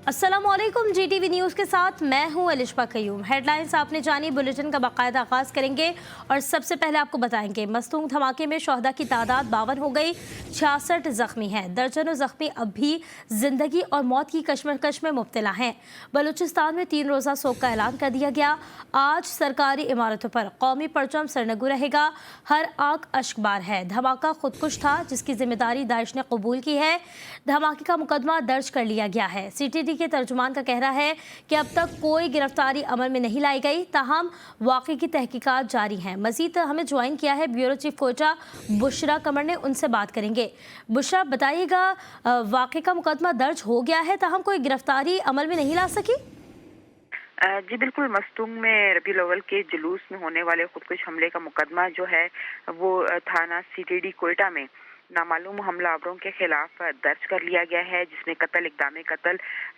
अस्सलामुअलैकुम। जीटीवी न्यूज़ के साथ मैं हूं अलिशा कयूम। हेडलाइंस आपने जानी, बुलेटिन का बाकायदा आगाज करेंगे और सबसे पहले आपको बताएंगे मस्तूंग धमाके में शोहदा की तादाद 52 हो गई, 66 जख्मी हैं। दर्जनों जख्मी अब भी जिंदगी और मौत की कशमकश में मुब्तला हैं। बलूचिस्तान में 3 रोज़ा सोग का ऐलान कर दिया गया। आज सरकारी इमारतों पर कौमी परचम सरनगू रहेगा। हर आंख अश्कबार है। धमाका खुदकुश था जिसकी जिम्मेदारी दाइश ने कबूल की है। धमाके का मुकदमा दर्ज कर लिया गया है। सीटीडी के तर्जुमान का कहना है कि अब तक कोई गिरफ्तारी अमल में नहीं लाई गई, ताहम वाक़े की तहकीकात जारी हैं। मजीद हमें ज्वाइन किया है ब्यूरो चीफ कोयटा बुशरा कमर ने, उनसे बात करेंगे। बुशरा, बताइएगा, वाक़े का मुकदमा दर्ज हो गया है, ताहम कोई गिरफ्तारी अमल में नहीं ला सकी? जी बिल्कुल, मस्तूंग में रबीउल अव्वल के जुलूस में होने वाले खुदकुश हमले का मुकदमा जो है वो थाना सीटीडी कोयटा में नामालूम हमलावरों के खिलाफ दर्ज कर लिया गया है, जिसमें कत्ल, इक़दाम कत्ल,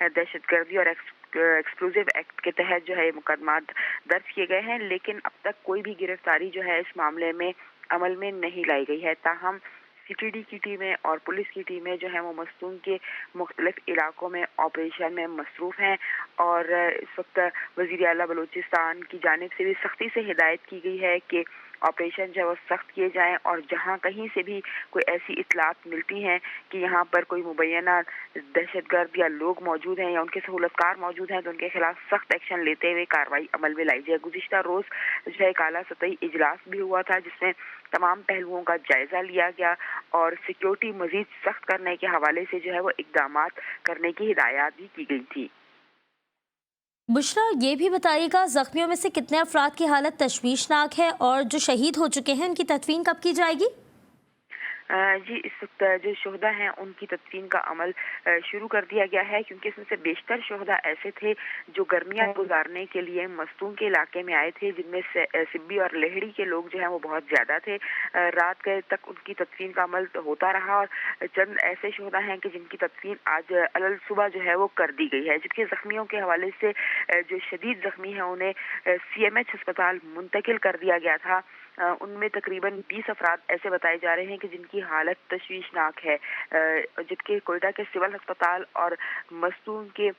दहशतगर्दी और एक्सप्लोजिव एक्ट के तहत जो है मुकदमा दर्ज किए गए हैं। लेकिन अब तक कोई भी गिरफ्तारी जो है इस मामले में अमल में नहीं लाई गई है। ताहम सीटीडी की टीमें और पुलिस की टीमें जो है वो मस्तूंग के मुख्तलिफ इलाकों में ऑपरेशन में मसरूफ़ हैं और इस वक्त वज़ीर आला बलूचिस्तान की जानिब से भी सख्ती से हिदायत की गई है कि ऑपरेशन जो है वो सख्त किए जाएं और जहां कहीं से भी कोई ऐसी इतलात मिलती हैं कि यहाँ पर कोई मुबैना दहशतगर्द या लोग मौजूद हैं या उनके सहूलतकार मौजूद हैं तो उनके खिलाफ सख्त एक्शन लेते हुए कार्रवाई अमल में लाई जाए। गुज़िश्ता रोज़ जो है एक आला सतही इजलास भी हुआ था जिसमें तमाम पहलुओं का जायजा लिया गया और सिक्योरिटी मजीद सख्त करने के हवाले से जो है वो इकदामात करने की हिदायत भी की गई थी। बुशरा, ये भी बताइएगा, जख्मियों में से कितने अफराद की हालत तशवीशनाक है और जो शहीद हो चुके हैं उनकी तदफीन कब की जाएगी? जी इस वक्त जो शोहदा हैं उनकी तदफीन का अमल शुरू कर दिया गया है, क्योंकि इसमें से बेशतर शोहदा ऐसे थे जो गर्मियाँ गुजारने के लिए मस्तूंग के इलाके में आए थे, जिनमें सिब्बी और लेहड़ी के लोग जो हैं वो बहुत ज़्यादा थे। रात गए तक उनकी तदफीन का अमल होता रहा और चंद ऐसे शोहदा हैं कि जिनकी तदफीन आज अलल सुबह जो है वो कर दी गई है। जबकि ज़ख्मियों के हवाले से जो शदीद ज़ख्मी हैं उन्हें CMH अस्पताल मुंतकिल कर दिया गया था। उनमें तकरीबन 20 अफराद ऐसे बताए जा रहे हैं कि जिनकी हालत तशवीशनाक है, जबकि कोयटा के सिविल अस्पताल और मस्तूंग के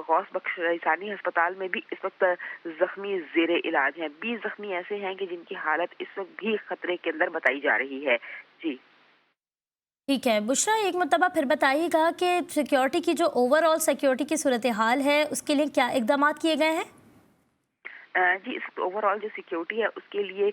गौस बख्श रईसानी अस्पताल में भी इस वक्त जख्मी ज़ेरे इलाज हैं। 20 जख्मी ऐसे हैं कि जिनकी हालत इस वक्त भी खतरे के अंदर बताई जा रही है। जी ठीक है बुशरा, एक मरतबा फिर बताइएगा कि सिक्योरिटी की जो ओवरऑल सिक्योरिटी की सूरत हाल है उसके लिए क्या इकदाम किए गए हैं? जी इस ओवरऑल जो सिक्योरिटी है उसके लिए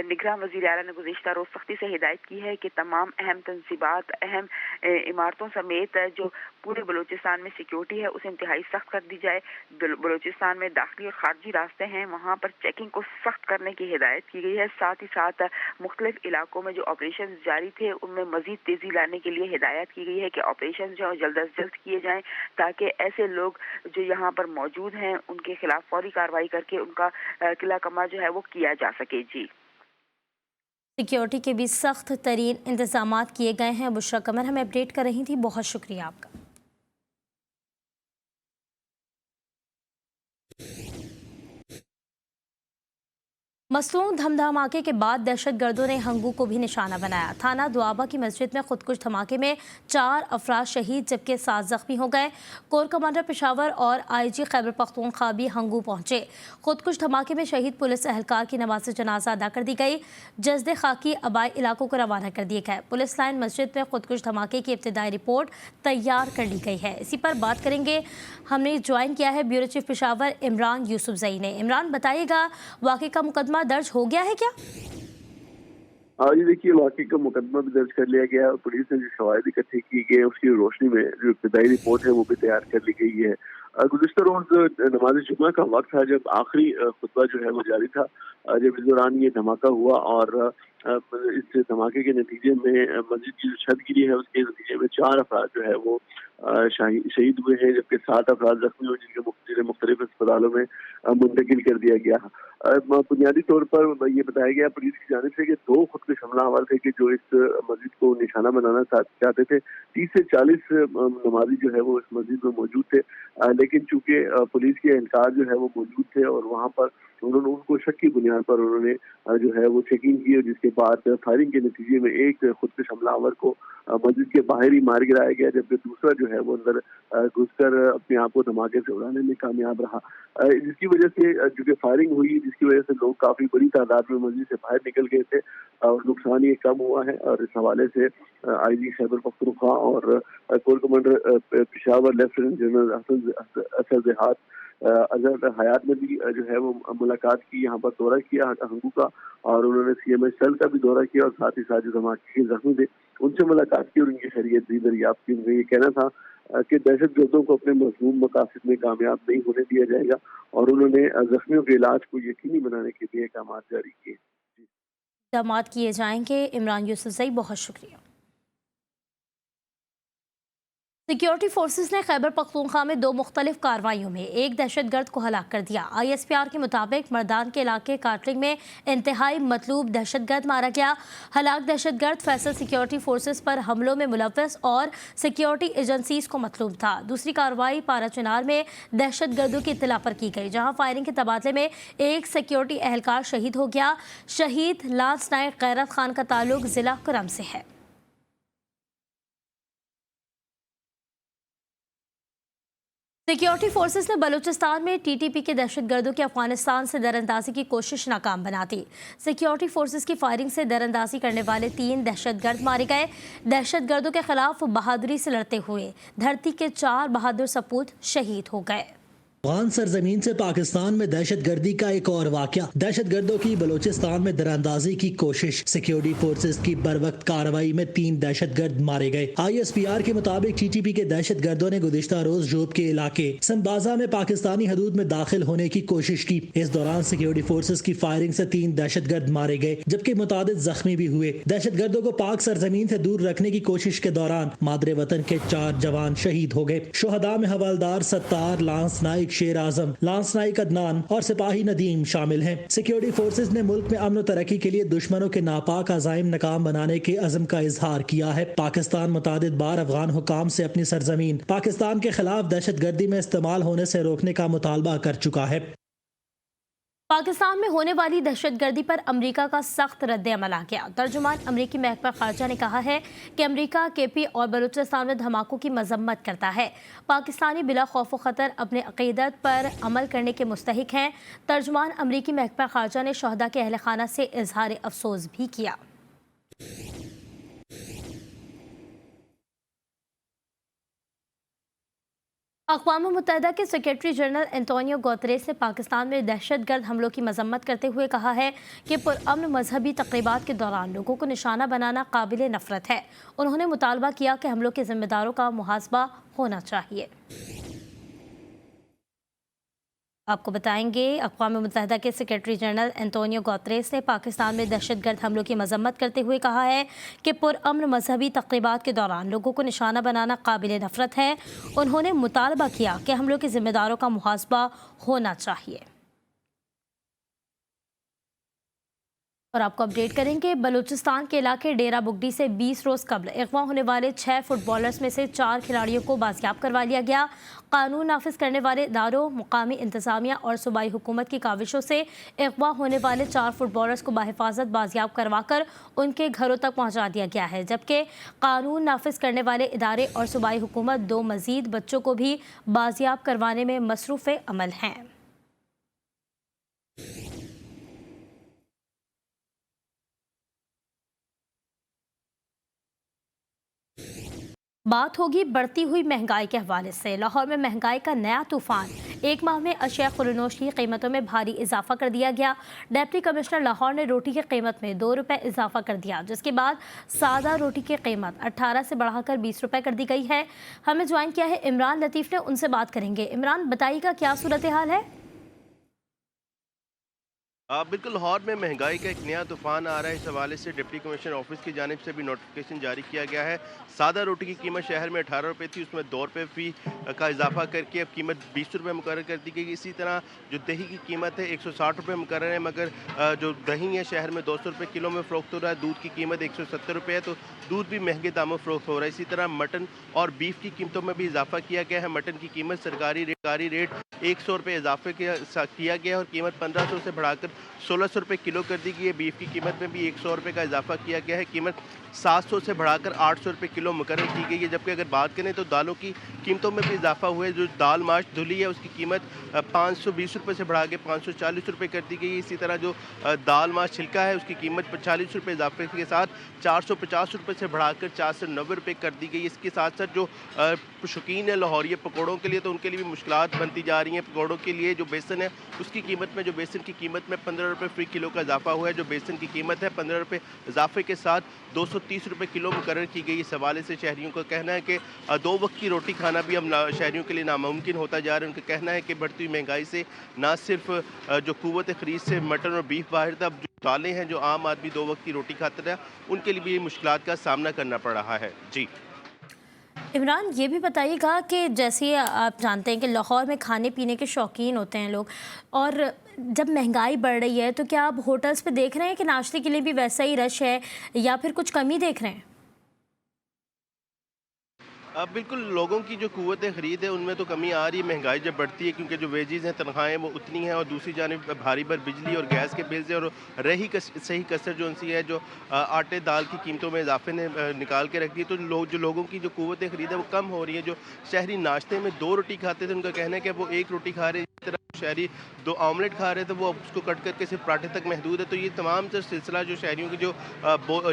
निगरान वज़ीर आला ने गुज़िश्ता रोज़ सख्ती से हिदायत की है कि तमाम अहम तनसीबात, अहम इमारतों समेत जो पूरे बलूचिस्तान में सिक्योरिटी है उसे इंतहाई सख्त कर दी जाए। बलूचिस्तान में दाखिली और खारजी रास्ते हैं, वहाँ पर चेकिंग को सख्त करने की हिदायत की गई है। साथ ही साथ मुख्तलिफ इलाकों में जो ऑपरेशन जारी थे उनमें मज़ीद तेज़ी लाने के लिए हिदायत की गई है कि ऑपरेशन जो जल्द अज जल्द किए जाएँ, ताकि ऐसे लोग जो यहाँ पर मौजूद हैं उनके खिलाफ फौरी कार्रवाई करके उनका किला कमा जो है वो किया जा सके। जी सिक्योरिटी के भी सख्त तरीन इंतजाम किए गए हैं। बुशरा कमर हमें अपडेट कर रही थी, बहुत शुक्रिया आपका। मसलून धमाके के बाद दहशतगर्दों ने हंगू को भी निशाना बनाया। थाना दुआबा की मस्जिद में खुदकुश धमाके में 4 अफराद शहीद जबकि 7 जख्मी हो गए। कोर कमांडर पेशावर और IG खैबर पख्तूनख्वा भी हंगू पहुंचे। खुदकुश धमाके में शहीद पुलिस एहलकार की नमाज जनाजा अदा कर दी गई। जज्दे खाकी आबाई इलाकों को रवाना कर दिए गए। पुलिस लाइन मस्जिद में खुदकुश धमाके की इब्तदाई रिपोर्ट तैयार कर ली गई है। इसी पर बात करेंगे, हमने ज्वाइन किया है ब्यूरो चीफ पेशावर इमरान यूसुफजई ने। इमरान, बताइएगा, वाक़े का मुकदमा दर्ज हो गया है क्या? हाँ जी, देखिए वाकई का मुकदमा भी दर्ज कर लिया गया है और पुलिस ने जो शवाहिद इकट्ठे की गए उसकी रोशनी में जो इब्तदाई रिपोर्ट है वो भी तैयार कर ली गई है। गुज़िश्ता रोज नमाज जुमा का वक्त था जब आखिरी खुतबा जो है वो जारी था, जब इस दौरान ये धमाका हुआ और इस धमाके के नतीजे में मस्जिद की जो छत गिरी है उसके नतीजे में 4 अफराद जो है वो शहीद हुए हैं, जबकि 7 अफराद जख्मी हुए जिन्हें मुख्तलिफ अस्पतालों में मुंतकिल कर दिया गया। बुनियादी तौर पर ये बताया गया पुलिस की जानिब से कि 2 खुदकुश हमलावर थे कि जो इस मस्जिद को निशाना बनाना चाहते थे। 30 से 40 नमाजी जो है वो इस मस्जिद में मौजूद थे, लेकिन चूंकि पुलिस के एहलकार जो है वो मौजूद थे और वहाँ पर उन्होंने उनको शक की बुनियाद पर उन्होंने जो है वो चेकिंग की, और जिसके बाद फायरिंग के नतीजे में एक खुदकुश हमलावर को मस्जिद के बाहर ही मार गिराया गया, जबकि दूसरा जो है वो अंदर घुसकर अपने आप को धमाके से उड़ाने में कामयाब रहा, जिसकी वजह से जो फायरिंग हुई, जिसकी वजह से लोग काफी बड़ी तादाद में मस्जिद से बाहर निकल गए थे और नुकसान ये कम हुआ है। और इस हवाले से आईजी खैबर पख्तूनख्वा और core commander Peshawar lieutenant general Asad देहात अजहर हयात ने भी जो है वो मुलाकात की, यहाँ पर दौरा किया हंगू का, और उन्होंने CMH सेल का भी दौरा किया, और साथ ही साथ जो धमाके के जख्मी थे उनसे मुलाकात की और उनकी खैरियत भी दरियाफ्त की। उनका ये कहना था कि दहशत गर्दों को अपने मजमूम मकासद में कामयाब नहीं होने दिया जाएगा, और उन्होंने जख्मियों के इलाज को यकीनी बनाने के लिए अहकाम जारी किए। इक़दामात किए जाएंगे। इमरान यूसुफ़ज़ई, बहुत शुक्रिया। सिक्योरिटी फोर्सेस ने खैबर पख्तूनख्वा में 2 मुख्तलिफ कार्रवाइयों में एक दहशतगर्द को हलाक कर दिया। ISPR के मुताबिक मर्दान के इलाके कार्टलिंग में इंतहाई मतलूब दहशतगर्द मारा गया। हलाक दहशतगर्द फैसल सिक्योरिटी फोर्सेस पर हमलों में मुलव्वस और सिक्योरिटी एजेंसीज को मतलूब था। दूसरी कार्रवाई पाराचनार में दहशतगर्दों की इत्तला पर की गई, जहाँ फायरिंग के तबादले में एक सिक्योरिटी एहलकार शहीद हो गया। शहीद लांस नायक गैरत खान का ताल्लुक जिला करम से है। सिक्योरिटी फोर्सेस ने बलूचिस्तान में TTP के दहशतगर्दों की अफगानिस्तान से दरअंदाजी की कोशिश नाकाम बना दी। सिक्योरिटी फोर्सेस की फायरिंग से दरअंदाजी करने वाले 3 दहशतगर्द मारे गए। दहशतगर्दों के खिलाफ बहादुरी से लड़ते हुए धरती के 4 बहादुर सपूत शहीद हो गए। अफगान सरजमीन से पाकिस्तान में दहशतगर्दी का एक और वाकया। दहशतगर्दों की बलूचिस्तान में दरअंदाजी की कोशिश। सिक्योरिटी फोर्सेस की बरवक्त कार्रवाई में 3 दहशतगर्द मारे गए। ISPR के मुताबिक TTP के दहशतगर्दों ने गुज़िश्ता रोज जोब के इलाके संबाजा में पाकिस्तानी हदूद में दाखिल होने की कोशिश की। इस दौरान सिक्योरिटी फोर्सेस की फायरिंग से 3 दहशतगर्द मारे गए, जबकि मुतादिद जख्मी भी हुए। दहशतगर्दों को पाक सरजमीन से दूर रखने की कोशिश के दौरान मादरे वतन के 4 जवान शहीद हो गए। शुहदा में हवलदार सत्तार, लांस नाइक शेर आजम, लांस नाइक अदनान और सिपाही नदीम शामिल हैं। सिक्योरिटी फोर्सेस ने मुल्क में अमन और तरक्की के लिए दुश्मनों के नापाक अज़ाइम नाकाम बनाने के अज़म का इजहार किया है। पाकिस्तान मुतादिद बार अफगान हुकाम से अपनी सरजमीन पाकिस्तान के खिलाफ दहशतगर्दी में इस्तेमाल होने से रोकने का मुतालबा कर चुका है। पाकिस्तान में होने वाली दहशतगर्दी पर अमेरिका का सख्त रद्द-ए-अमल आ गया। तर्जुमान अमेरिकी महकमा खारजा ने कहा है कि अमेरिका KP और बलूचिस्तान में धमाकों की मजम्मत करता है। पाकिस्तानी बिला खौफ व खतर अपने अकीदत पर अमल करने के मुस्तहिक हैं। तर्जुमान अमेरिकी महकमा खारजा ने शहदा के अहल खाना से इजहार अफसोस भी किया। अक़वाम मुत्तहिदा के सेक्रेटरी जनरल एंटोनियो गुतेरेस ने पाकिस्तान में दहशतगर्द हमलों की मजम्मत करते हुए कहा है कि पुरअमन मजहबी तक़रीबात के दौरान लोगों को निशाना बनाना काबिल नफ़रत है। उन्होंने मुतालबा किया कि हमलों के जिम्मेदारों का मुहासबा होना चाहिए। आपको बताएंगे, अक़वाम मुत्तहिदा के सेक्रेटरी जनरल एंटोनियो गुतेरेस ने पाकिस्तान में दहशतगर्द हमलों की मजम्मत करते हुए कहा है कि पुरअमन मजहबी तक़रीबात के दौरान लोगों को निशाना बनाना काबिल नफ़रत है। उन्होंने मुतालबा किया कि हमलों के जिम्मेदारों का मुहासबा होना चाहिए। और आपको अपडेट करेंगे, बलूचिस्तान के इलाके डेरा बुगडी से 20 रोज़ कबल अगवा होने वाले 6 फुटबॉलर्स में से 4 खिलाड़ियों को बाजियाब करवा लिया गया। कानून नाफिज करने वाले इदारों, मुकामी इंतजामिया और सूबाई हुकूमत की काविशों से अगवा होने वाले 4 फुटबॉलर्स को बाहिफाजत बाजियाब करवाकर उनके घरों तक पहुँचा दिया गया है, जबकि कानून नाफिज करने वाले इदारे और सूबाई हुकूमत 2 मज़ीद बच्चों को भी बाजियाब करवाने में मसरूफ़ अमल हैं। बात होगी बढ़ती हुई महंगाई के हवाले से। लाहौर में महंगाई का नया तूफान। एक माह में अशिया खुरनोश की कीमतों में भारी इजाफा कर दिया गया। डिप्टी कमिश्नर लाहौर ने रोटी की कीमत में 2 रुपये इजाफा कर दिया, जिसके बाद सादा रोटी की कीमत 18 से बढ़ाकर 20 रुपये कर दी गई है। हमें ज्वाइन किया है इमरान लतीफ़ ने, उनसे बात करेंगे। इमरान, बताइएगा क्या सूरत हाल है? बिल्कुल लाहौर में महंगाई का एक नया तूफान आ रहा है। इस हवाले से डिप्टी कमिश्नर ऑफिस की जानिब से भी नोटिफिकेशन जारी किया गया है। सादा रोटी की कीमत शहर में 18 रुपये थी, उसमें 2 रुपये फी का इजाफा करके अब कीमत 20 रुपये मुकर्रर कर दी गई। इसी तरह जो दही की कीमत है 160 रुपये मुकर्रर है, मगर जो दही है शहर में 200 रुपये किलो में फ़रोख्त हो रहा है। दूध की कीमत 170 रुपये है, तो दूध भी महंगे दामों फ़रोख्त हो रहा है। इसी तरह मटन और बीफ की कीमतों में भी इजाफा किया गया है। मटन की कीमत सरकारी रेट 100 रुपये इजाफे किया गया है और कीमत 1500 से बढ़ाकर 1600 रुपये किलो कर दी गई है। बीफ की कीमत में भी 100 रुपये का इजाफा किया गया है। कीमत 700 से बढ़ाकर 800 रुपये किलो मुकर्रर की गई है। जबकि अगर बात करें तो दालों की कीमतों में भी इजाफा हुआ है। जो दाल माश धुली है उसकी कीमत 520 रुपये से बढ़ा के 540 रुपये कर दी गई है। इसी तरह जो दाल माश छिलका है उसकी कीमत 40 रुपये इजाफे के साथ 450 रुपये से बढ़ाकर 490 रुपये कर दी गई। इसके साथ साथ जो शौकीन है लाहौरिया पकौड़ों के लिए, तो उनके लिए भी मुश्किलात बनती जा रही हैं। पकौड़ों के लिए जो बेसन है उसकी कीमत में, जो बेसन की कीमत में 15 रुपये फी किलो का इजाफा हुआ है। जो बेसन की कीमत है 15 रुपये इजाफे के साथ 230 रुपये किलो मुकर्रर की गई। इस हवाले से शहरियों का कहना है कि 2 वक्त की रोटी खाना भी अब शहरियों के लिए नामुमकिन होता जा रहा है। उनका कहना है कि बढ़ती हुई महंगाई से ना सिर्फ जो कुव्वत ख़रीद से मटन और बीफ बाहर था, अब जो दालें हैं जो आम आदमी 2 वक्त की रोटी खाता है उनके लिए भी मुश्किलात का सामना करना पड़ रहा है। जी इमरान, ये भी बताइएगा कि जैसे आप जानते हैं कि लाहौर में खाने पीने के शौकीन होते हैं लोग, और जब महंगाई बढ़ रही है तो क्या आप होटल्स पे देख रहे हैं कि नाश्ते के लिए भी वैसा ही रश है या फिर कुछ कमी देख रहे हैं? बिल्कुल, लोगों की जो कुव्वत ख़रीद है उनमें तो कमी आ रही है। महंगाई जब बढ़ती है क्योंकि जो वेजेस हैं, तनख्वाहें वो उतनी हैं, और दूसरी जानिब भारी भर बिजली और गैस के बिल्स हैं, और रही सही कसर जो उनसी है, जो आटे दाल की कीमतों में इजाफे ने निकाल के रख दी, तो लोगों की जो कुव्वत ख़रीद है वो कम हो रही है। जो शहरी नाश्ते में 2 रोटी खाते थे, उनका कहना है कि वो 1 रोटी खा रहे हैं। इस तरह शहरी 2 ऑमलेट खा रहे थे, वो उसको कट करके सिर्फ पराठे तक महदूद है। तो ये तमाम तर सिलसिला जो शहरियों की जो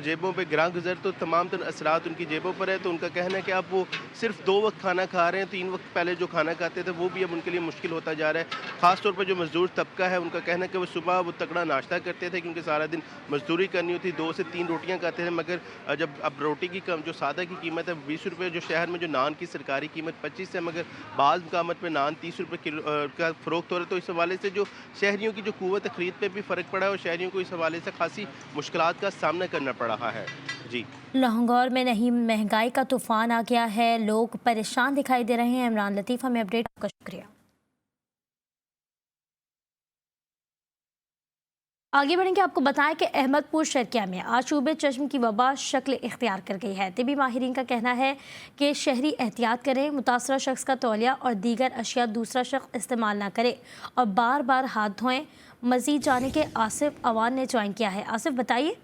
जेबों पर गिरा गुजर, तो तमाम तर असरात उनकी जेबों पर है। तो उनका कहना है कि अब वो सिर्फ 2 वक्त खाना खा रहे हैं। 3 वक्त पहले जो खाना खाते थे वो भी अब उनके लिए मुश्किल होता जा रहा है। ख़ास तौर पर जो मजदूर तबका है उनका कहना है कि वो सुबह वो तगड़ा नाश्ता करते थे क्योंकि सारा दिन मजदूरी करनी होती, 2 से 3 रोटियां खाते थे, मगर जब अब रोटी की जो सादा की कीमत है 20 रुपये, जो शहर में जो नान की सरकारी कीमत 25 है, मगर बाज़ मकामत में नान 30 रुपये किलो का फ़रोख्त हो रहा है। तो इस हवाले से जो शहरियों की जो कुव्वत ख़रीद पे भी फ़र्क पड़ा है, और शहरियों को इस हवाले से खासी मुश्किलात का सामना करना पड़ रहा है। जी, लाहौर में नहीं महंगाई का तूफान आ गया है, लोग परेशान दिखाई दे रहे हैं। इमरान लतीफ़, हमें अपडेट, आपका शुक्रिया। आगे बढ़ेंगे, आपको बताएं कि अहमदपुर शर्किया में आशूबे चश्म की वबा शक्ल इख्तियार कर गई है। तिबी माहिरीन का कहना है कि शहरी एहतियात करें, मुतासरा शख्स का तौलिया और दीगर अशिया दूसरा शख्स इस्तेमाल ना करे और बार बार हाथ धोएं। मज़ीद जाने के आसिफ अवान ने ज्वाइन किया है। आसिफ, बताइए।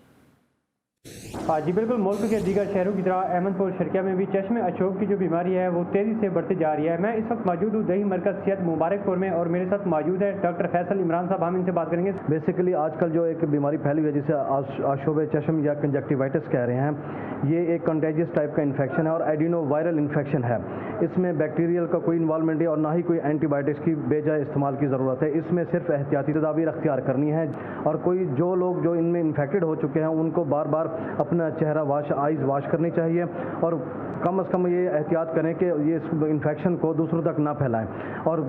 जी बिल्कुल, मुल्क के दीगर शहरों की तरह अहमदपुर शर्किया में भी चश्मे अशोक की जो बीमारी है वो तेज़ी से बढ़ती जा रही है। मैं इस वक्त मौजूद हूँ दही मरकज़ सेहत मुबारकपुर में, और मेरे साथ मौजूद है डॉक्टर फैसल इमरान साहब। हम इनसे बात करेंगे। बेसिकली आजकल जो एक बीमारी फैली हुई है जिसे आशोब चश्म या कंजक्टिवाइटिस कह रहे हैं, ये एक कंटेजियस टाइप का इन्फेक्शन है और एडिनो वायरल इन्फेक्शन है। इसमें बैक्टीरियल का कोई इन्वॉल्वमेंट है और ना ही कोई एंटीबायोटिक्स की बेजा इस्तेमाल की ज़रूरत है। इसमें सिर्फ एहतियाती तदाबीर अख्तियार करनी है, और कोई जो लोग जो इनमें इन्फेक्टेड हो चुके हैं उनको बार बार अपना चेहरा आइज़ वाश करनी चाहिए, और कम से कम ये एहतियात करें कि ये इन्फेक्शन को दूसरों तक ना फैलाएं, और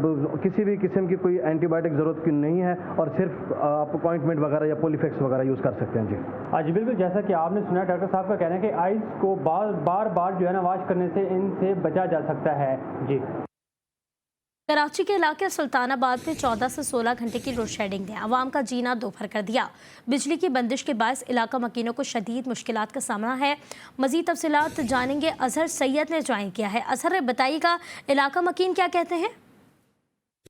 किसी भी किस्म की कोई एंटीबायोटिक ज़रूरत की नहीं है, और सिर्फ आप अपॉइंटमेंट वगैरह या पोलीफेक्स वगैरह यूज़ कर सकते हैं। जी बिल्कुल, जैसा कि आपने सुना, डॉक्टर साहब का कहना है कि आइज़ को बार बार जो है ना वाश करने से इनसे बचा जा सकता है। जी, कराची के इलाके सुल्तानाबाद में 14 से 16 घंटे की लोड शेडिंग ने आवाम का जीना दोपहर कर दिया। बिजली की बंदिश के बायस इलाका मकीनों को शदीद मुश्किलात का सामना है। मजीद तफसीलात जानेंगे, अजहर सैयद ने ज्वाइन किया है। अजहर, बताइएगा इलाका मकीन क्या कहते हैं?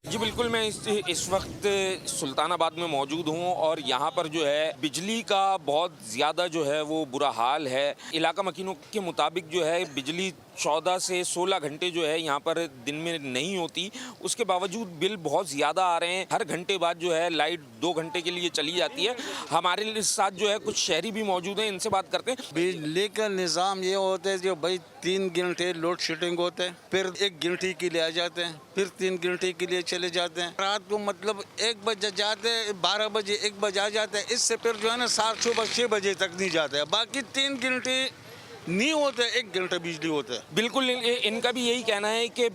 जी बिल्कुल, मैं इस वक्त सुल्तानाबाद में मौजूद हूँ, और यहाँ पर जो है बिजली का बहुत ज़्यादा जो है वो बुरा हाल है। इलाका मकीनों के मुताबिक जो है बिजली 14 से 16 घंटे जो है यहाँ पर दिन में नहीं होती, उसके बावजूद बिल बहुत ज़्यादा आ रहे हैं। हर घंटे बाद जो है लाइट 2 घंटे के लिए चली जाती है। हमारे साथ जो है कुछ शहरी भी मौजूद हैं, इनसे बात करते हैं। बिजली का निज़ाम ये होता है जो भाई 3 घंटे लोड शेडिंग होते हैं, फिर 1 घंटे के लिए आ जाते हैं, फिर 3 घंटे के लिए चले जाते हैं। रात को मतलब 1 बजे जाते हैं, 12 बजे 1 बजे आ जाते हैं। इससे फिर जो है ना 7 सुबह 6 बजे तक नहीं जाते हैं। बाकी 3 घंटे नहीं होते, 1 घंटे बिजली होता है। बिल्कुल इनका भी यही कहना है कि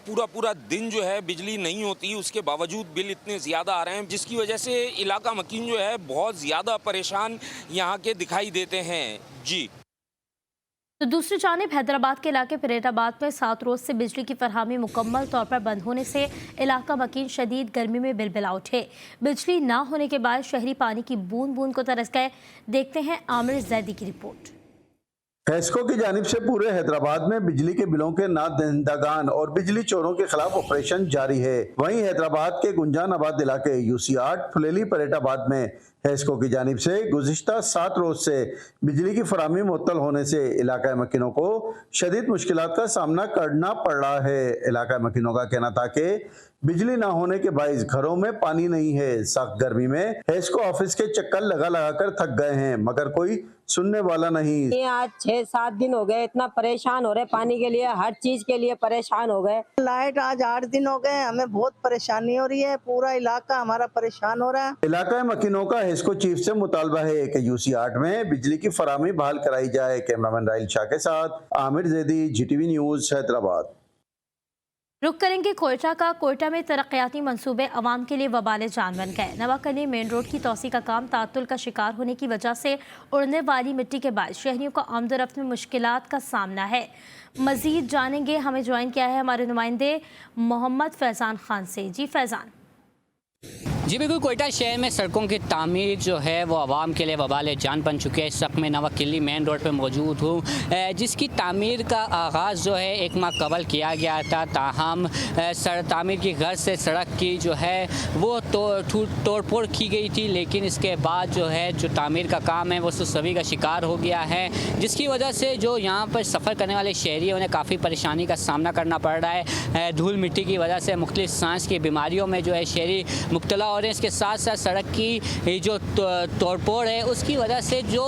पूरा दिन जो है बिजली नहीं होती, उसके बावजूद बिल इतने ज़्यादा आ रहे हैं जिसकी वजह से इलाका मकीन जो है बहुत ज़्यादा परेशान यहाँ के दिखाई देते हैं। जी। तो दूसरी जानिब हैदराबाद के इलाके फरीदाबाद में 7 रोज से बिजली की फरहमी मुकम्मल तौर पर बंद होने से इलाका मकीन शदीद गर्मी में बिलबिला उठे। बिजली ना होने के बाद शहरी पानी की बूंद बूंद को तरस गए। देखते हैं आमिर जैदी की रिपोर्ट। हेस्को की जानिब से पूरे हैदराबाद में बिजली के बिलों के नादहिंदगान और बिजली चोरों के खिलाफ ऑपरेशन जारी है। वहीं हैदराबाद के गुंजानाबाद इलाके UC8 फुलेली परेटाबाद में हेस्को की जानिब से गुज़िश्ता 7 रोज से बिजली की फराहमी मुअत्तल होने से इलाका मकीनों को शदीद मुश्किलात का सामना करना पड़ रहा है। इलाका मकीनों का कहना था कि बिजली ना होने के बाइस घरों में पानी नहीं है। सख्त गर्मी में हेस्को ऑफिस के चक्कर लगा लगा कर थक गए हैं, मगर कोई सुनने वाला नहीं। आज 6-7 दिन हो गए, इतना परेशान हो रहे, पानी के लिए हर चीज के लिए परेशान हो गए। लाइट आज 8 दिन हो गए, हमें बहुत परेशानी हो रही है, पूरा इलाका हमारा परेशान हो रहा है। इलाका मकीनों का हेस्को चीफ से मुतालबा है कि UC8 में बिजली की फराहमी बहाल कराई जाए। कैमरामैन राहिल शाह के साथ आमिर जैदी, GTV न्यूज हैदराबाद। रुख करेंगे कोयटा का। कोयटा में तरक्याती मंसूबे अवाम के लिए वबाल जान बन गए। नवाकली मेन रोड की तोसी का काम तातुल का शिकार होने की वजह से उड़ने वाली मिट्टी के बाद शहरियों को आमदोरफ्त में मुश्किलात का सामना है। मजीद जानेंगे, हमें ज्वाइन किया है हमारे नुमाइंदे मोहम्मद फैज़ान खान से। जी फैज़ान। जी बिल्कुल, कोयटा शहर में सड़कों की तामीर जो है वो आवाम के लिए वबाल जान बन चुकी है। इस वक्त मैं नवाकिली मेन रोड पर मौजूद हूँ, जिसकी तामीर का आगाज़ जो है 1 माह कबल किया गया था। ताहम तामीर की गर्ज से सड़क की जो है वो तोड़ फोड़ की गई थी, लेकिन इसके बाद जो है जो तामीर का काम है वो सभी का शिकार हो गया है, जिसकी वजह से जो यहाँ पर सफ़र करने वाले शहरी उन्हें काफ़ी परेशानी का सामना करना पड़ रहा है। धूल मिट्टी की वजह से मुख्तलिफ सांस की बीमारियों में जो है शहरी मुब्तला हो रहे हैं। इसके साथ साथ सड़क की जो तोड़फोड़ है उसकी वजह से जो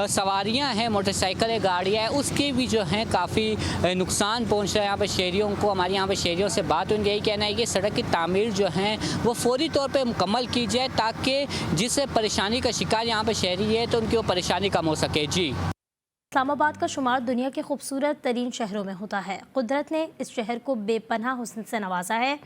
सवारियां हैं, मोटरसाइकिलें, गाड़ियां हैं, उसके भी जो हैं काफ़ी नुकसान पहुंच रहा है यहाँ पर शहरियों को। हमारे यहाँ पर शहरियों से बात हुई, यही कहना है कि सड़क की तामीर जो है वो फौरी तौर पर मुकम्मल की जाए, ताकि जिससे परेशानी का शिकार यहाँ पर शहरी है तो उनकी वो परेशानी कम हो सके। जी। इस्लामाबाद का शुमार दुनिया के खूबसूरत तरीन शहरों में होता है। कुदरत ने इस शहर को बेपनाह हुस्न से नवाजा है।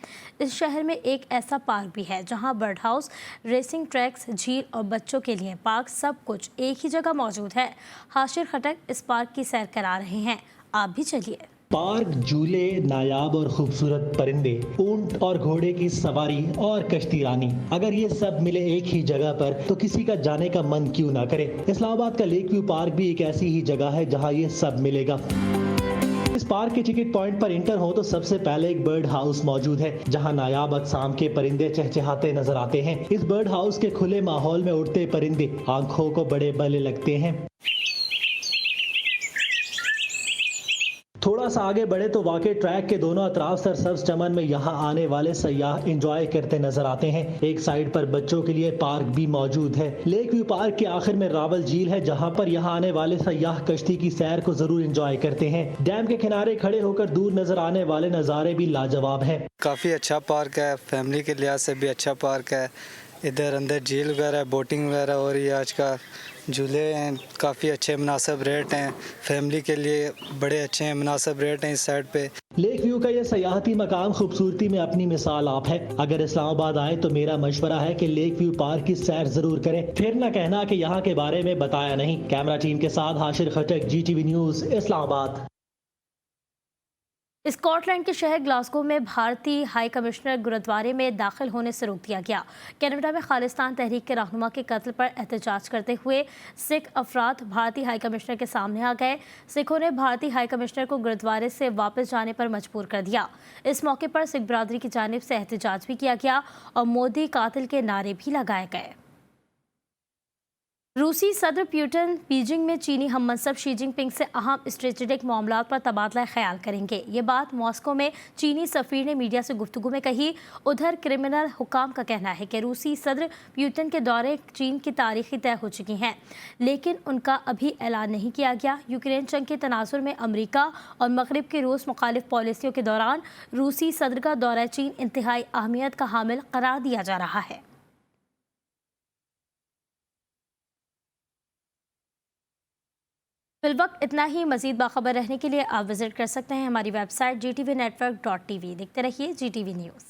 इस शहर में एक ऐसा पार्क भी है जहां बर्ड हाउस, रेसिंग ट्रैक्स, झील और बच्चों के लिए पार्क, सब कुछ एक ही जगह मौजूद है। हाशिर खटक इस पार्क की सैर करा रहे हैं, आप भी चलिए। पार्क, झूले, नायाब और खूबसूरत परिंदे, ऊंट और घोड़े की सवारी और कश्ती रानी, अगर ये सब मिले एक ही जगह पर तो किसी का जाने का मन क्यों ना करे। इस्लामाबाद का लेक व्यू पार्क भी एक ऐसी ही जगह है जहां ये सब मिलेगा। इस पार्क के टिकट पॉइंट पर इंटर हो तो सबसे पहले एक बर्ड हाउस मौजूद है, जहां नायाब अक़साम के परिंदे चहचहाते नजर आते हैं। इस बर्ड हाउस के खुले माहौल में उड़ते परिंदे आंखों को बड़े भले लगते हैं। थोड़ा सा आगे बढ़े तो वाकई ट्रैक के दोनों अतराफ सरसब्ज चमन में यहाँ आने वाले सयाह एंजॉय करते नजर आते हैं। एक साइड पर बच्चों के लिए पार्क भी मौजूद है। लेक व्यू पार्क के आखिर में रावल झील है, जहाँ पर यहाँ आने वाले सयाह कश्ती की सैर को जरूर एंजॉय करते हैं। डैम के किनारे खड़े होकर दूर नजर आने वाले नज़ारे भी लाजवाब है। काफ़ी अच्छा पार्क है, फैमिली के लिहाज से भी अच्छा पार्क है। इधर अंदर झील वगैरह, बोटिंग वगैरह हो रही है। आज का झूले हैं, काफ़ी अच्छे मुनासिब रेट हैं, फैमिली के लिए बड़े अच्छे हैं, मुनासिब रेट हैं इस साइड पे। लेक व्यू का ये सयाहती मकाम खूबसूरती में अपनी मिसाल आप है। अगर इस्लामाबाद आए तो मेरा मशवरा है कि लेक व्यू पार्क की सैर जरूर करें, फिर न कहना कि यहाँ के बारे में बताया नहीं। कैमरा टीम के साथ हाशिर खटक, GTV न्यूज, इस्लामाबाद। स्कॉटलैंड के शहर ग्लासगो में भारतीय हाई कमिश्नर गुरुद्वारे में दाखिल होने से रोक दिया गया। कनाडा में खालिस्तान तहरीक के रहनुमा के कत्ल पर एहतजाज करते हुए सिख अफराद भारतीय हाई कमिश्नर के सामने आ गए। सिखों ने भारतीय हाई कमिश्नर को गुरुद्वारे से वापस जाने पर मजबूर कर दिया। इस मौके पर सिख बरादरी की जानिब से एहतजाज भी किया गया और मोदी कातिल के नारे भी लगाए गए। रूसी सदर पुतिन बीजिंग में चीनी हममनसब शी जिनपिंग से अहम स्ट्रेटेजिक मामलात पर तबादला ख्याल करेंगे। ये बात मॉस्को में चीनी सफीर ने मीडिया से गुफ्तगू में कही। उधर क्रिमिनल हुकाम का कहना है कि रूसी सदर पुतिन के दौरे चीन की तारीखें तय हो चुकी हैं, लेकिन उनका अभी ऐलान नहीं किया गया। यूक्रेन जंग के तनाजुर में अमरीका और मगरिब की रूस मुखालिफ पॉलिसियों के दौरान रूसी सदर का दौरा चीन इंतहाई अहमियत का हामिल करार दिया जा रहा है। फिलवक्त इतना ही। मज़ीद बाखबर रहने के लिए आप विजिट कर सकते हैं हमारी वेबसाइट GTVnetwork.tv। देखते रहिए GTV न्यूज़।